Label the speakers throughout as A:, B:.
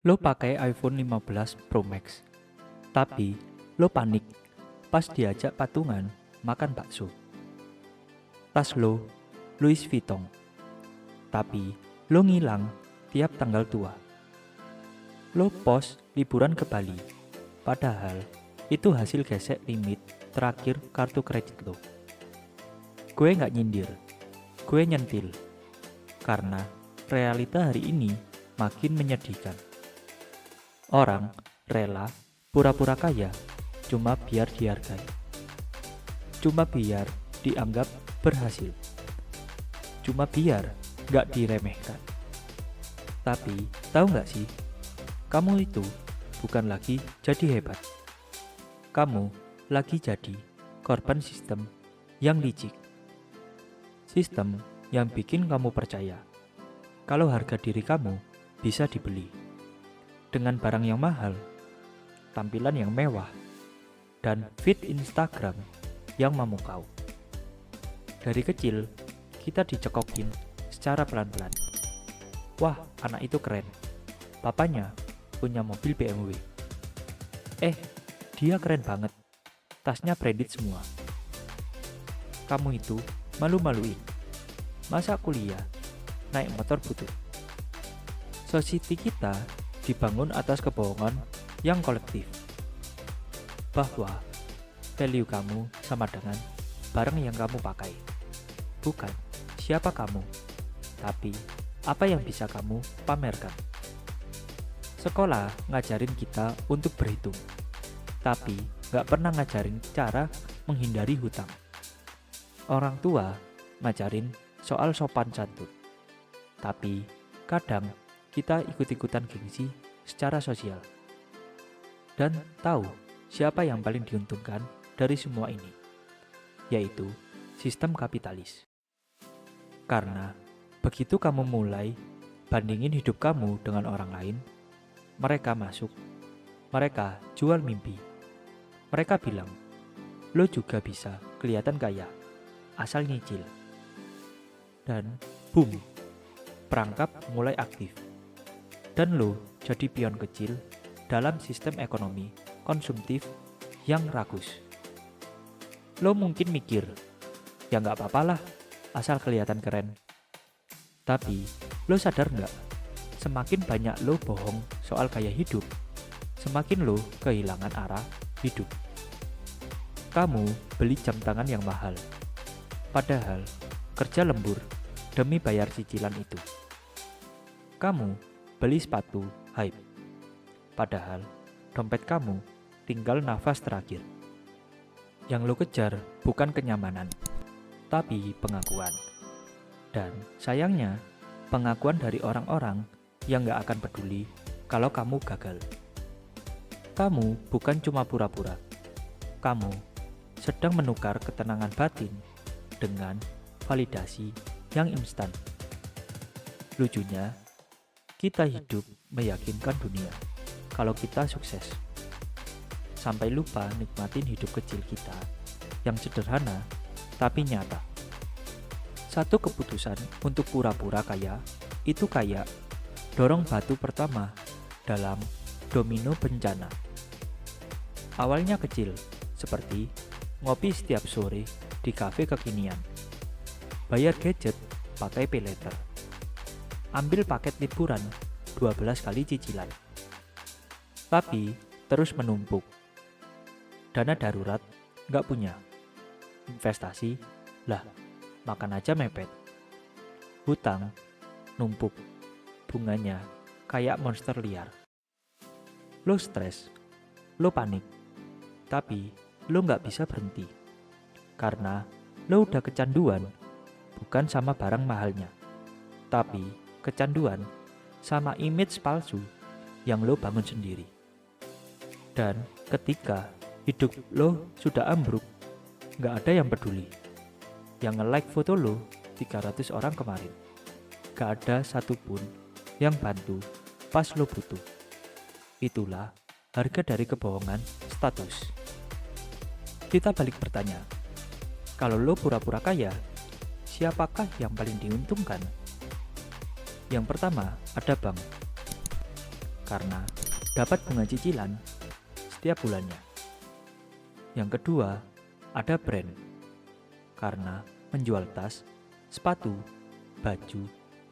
A: Lo pakai iPhone 15 Pro Max, tapi lo panik pas diajak patungan makan bakso. Tas lo Louis Vuitton, tapi lo ngilang tiap tanggal tua. Lo post liburan ke Bali, padahal itu hasil gesek limit terakhir kartu kredit lo. Gue nggak nyindir, gue nyentil, karena realita hari ini makin menyedihkan. Orang rela pura-pura kaya cuma biar dihargai, cuma biar dianggap berhasil, cuma biar gak diremehkan. Tapi tahu gak sih, kamu itu bukan lagi jadi hebat. Kamu lagi jadi korban sistem yang licik. Sistem yang bikin kamu percaya kalau harga diri kamu bisa dibeli dengan barang yang mahal, tampilan yang mewah, dan feed Instagram yang memukau. Dari kecil, kita dicekokin secara pelan-pelan. Wah, anak itu keren. Papanya punya mobil BMW. Dia keren banget. Tasnya branded semua. Kamu itu malu-maluin. Masa kuliah naik motor butut? Society kita dibangun atas kebohongan yang kolektif, bahwa value kamu sama dengan barang yang kamu pakai. Bukan siapa kamu, tapi apa yang bisa kamu pamerkan. Sekolah ngajarin kita untuk berhitung, tapi gak pernah ngajarin cara menghindari hutang. Orang tua ngajarin soal sopan santun, tapi kadang kita ikut-ikutan gengsi secara sosial. Dan tahu siapa yang paling diuntungkan dari semua ini, yaitu sistem kapitalis. Karena begitu kamu mulai bandingin hidup kamu dengan orang lain, mereka masuk, mereka jual mimpi. Mereka bilang, lo juga bisa kelihatan kaya, asal nyicil. Dan boom, perangkap mulai aktif. Dan lo jadi pion kecil dalam sistem ekonomi konsumtif yang rakus. Lo mungkin mikir, ya nggak apa-apa lah, asal kelihatan keren. Tapi lo sadar nggak, semakin banyak lo bohong soal gaya hidup, semakin lo kehilangan arah hidup. Kamu beli jam tangan yang mahal, padahal kerja lembur demi bayar cicilan itu. Kamu beli sepatu hype, padahal dompet kamu tinggal nafas terakhir. Yang lo kejar bukan kenyamanan, tapi pengakuan. Dan sayangnya, pengakuan dari orang-orang yang gak akan peduli kalau kamu gagal. Kamu bukan cuma pura-pura, kamu sedang menukar ketenangan batin dengan validasi yang instan. Lucunya, kita hidup meyakinkan dunia kalau kita sukses, sampai lupa nikmatin hidup kecil kita yang sederhana tapi nyata. Satu keputusan untuk pura-pura kaya itu kayak dorong batu pertama dalam domino bencana. Awalnya kecil, seperti ngopi setiap sore di kafe kekinian, bayar gadget pakai paylater, ambil paket liburan 12 kali cicilan. Tapi terus menumpuk. Dana darurat nggak punya. Investasi, lah makan aja mepet. Hutang, numpuk. Bunganya kayak monster liar. Lo stres, lo panik. Tapi lo nggak bisa berhenti. Karena lo udah kecanduan, bukan sama barang mahalnya, tapi kecanduan sama image palsu yang lo bangun sendiri. Dan ketika hidup lo sudah ambruk, gak ada yang peduli. Yang nge-like foto lo 300 orang kemarin, gak ada satupun yang bantu pas lo butuh. Itulah harga dari kebohongan status. Kita balik bertanya, kalau lo pura-pura kaya, siapakah yang paling diuntungkan? Yang pertama, ada bank. karena dapat bunga cicilan setiap bulannya. Yang kedua, ada brand, karena menjual tas, sepatu, baju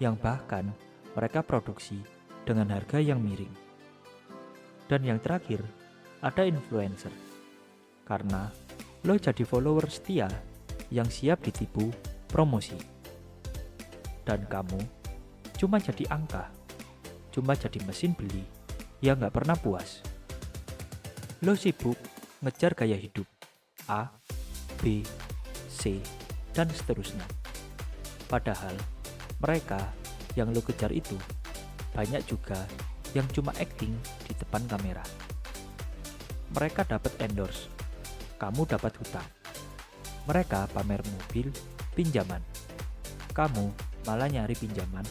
A: yang bahkan mereka produksi dengan harga yang miring. Dan yang terakhir, ada influencer, karena lo jadi follower setia yang siap ditipu promosi. Dan kamu cuma jadi angka, cuma jadi mesin beli yang gak pernah puas. Lo sibuk ngejar gaya hidup A, B, C, dan seterusnya. Padahal mereka yang lo kejar itu banyak juga yang cuma acting di depan kamera. Mereka dapat endorse, kamu dapat hutang. Mereka pamer mobil, pinjaman. Kamu malah nyari pinjaman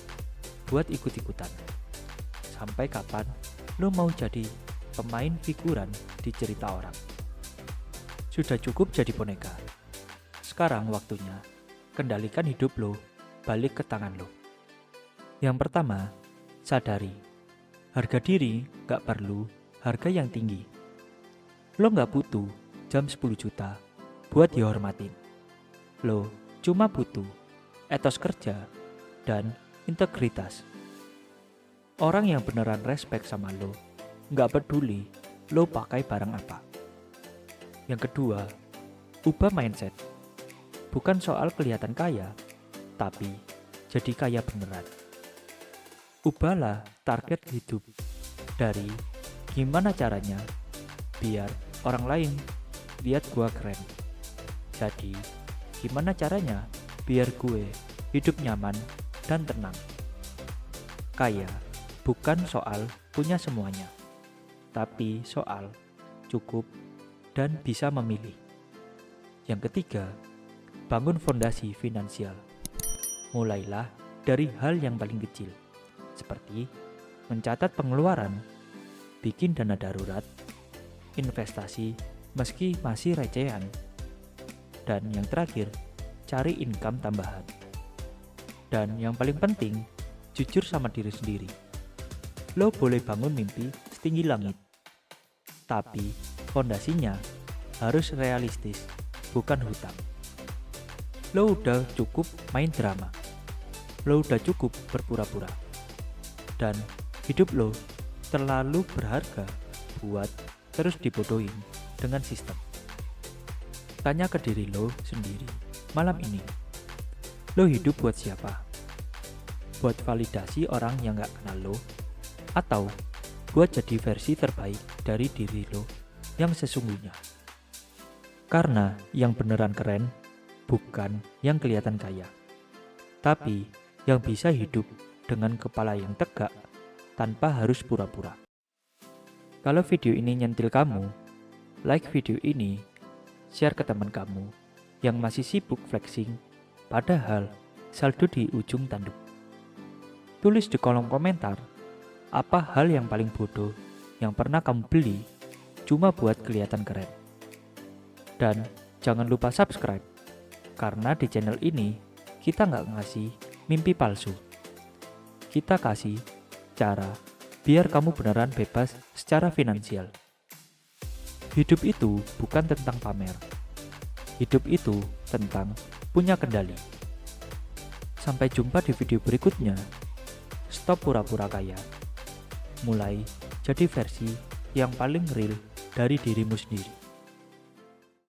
A: buat ikut-ikutan. Sampai kapan lo mau jadi pemain figuran di cerita orang? Sudah cukup jadi boneka. Sekarang waktunya kendalikan hidup lo balik ke tangan lo. Yang pertama, sadari harga diri gak perlu harga yang tinggi. Lo gak butuh jam 10 juta buat dihormatin. Lo cuma butuh etos kerja dan integritas. Orang yang beneran respect sama lo gak peduli lo pakai barang apa. Yang kedua, ubah mindset. Bukan soal kelihatan kaya, tapi jadi kaya beneran. Ubahlah target hidup dari gimana caranya biar orang lain lihat gua keren. Jadi, gimana caranya biar gue hidup nyaman dan tenang. Kaya bukan soal punya semuanya, tapi soal cukup dan bisa memilih. Yang ketiga, bangun fondasi finansial. Mulailah dari hal yang paling kecil, seperti mencatat pengeluaran, bikin dana darurat, investasi meski masih recehan, dan yang terakhir, cari income tambahan. Dan yang paling penting, jujur sama diri sendiri. Lo boleh bangun mimpi setinggi langit, tapi fondasinya harus realistis, bukan hutang. Lo udah cukup main drama. Lo udah cukup berpura-pura. Dan hidup lo terlalu berharga buat terus dibodohin dengan sistem. Tanya ke diri lo sendiri malam ini. Lo hidup buat siapa? Buat validasi orang yang gak kenal lo? Atau buat jadi versi terbaik dari diri lo yang sesungguhnya? Karena yang beneran keren bukan yang kelihatan kaya, tapi yang bisa hidup dengan kepala yang tegak tanpa harus pura-pura. Kalau video ini nyentil kamu, like video ini, share ke teman kamu yang masih sibuk flexing, padahal saldo di ujung tanduk. Tulis di kolom komentar, apa hal yang paling bodoh yang pernah kamu beli cuma buat kelihatan keren. Dan jangan lupa subscribe, karena di channel ini kita nggak ngasih mimpi palsu. Kita kasih cara biar kamu beneran bebas secara finansial. Hidup itu bukan tentang pamer. Hidup itu tentang punya kendali. Sampai jumpa di video berikutnya. Stop pura-pura kaya. Mulai jadi versi yang paling real dari dirimu sendiri.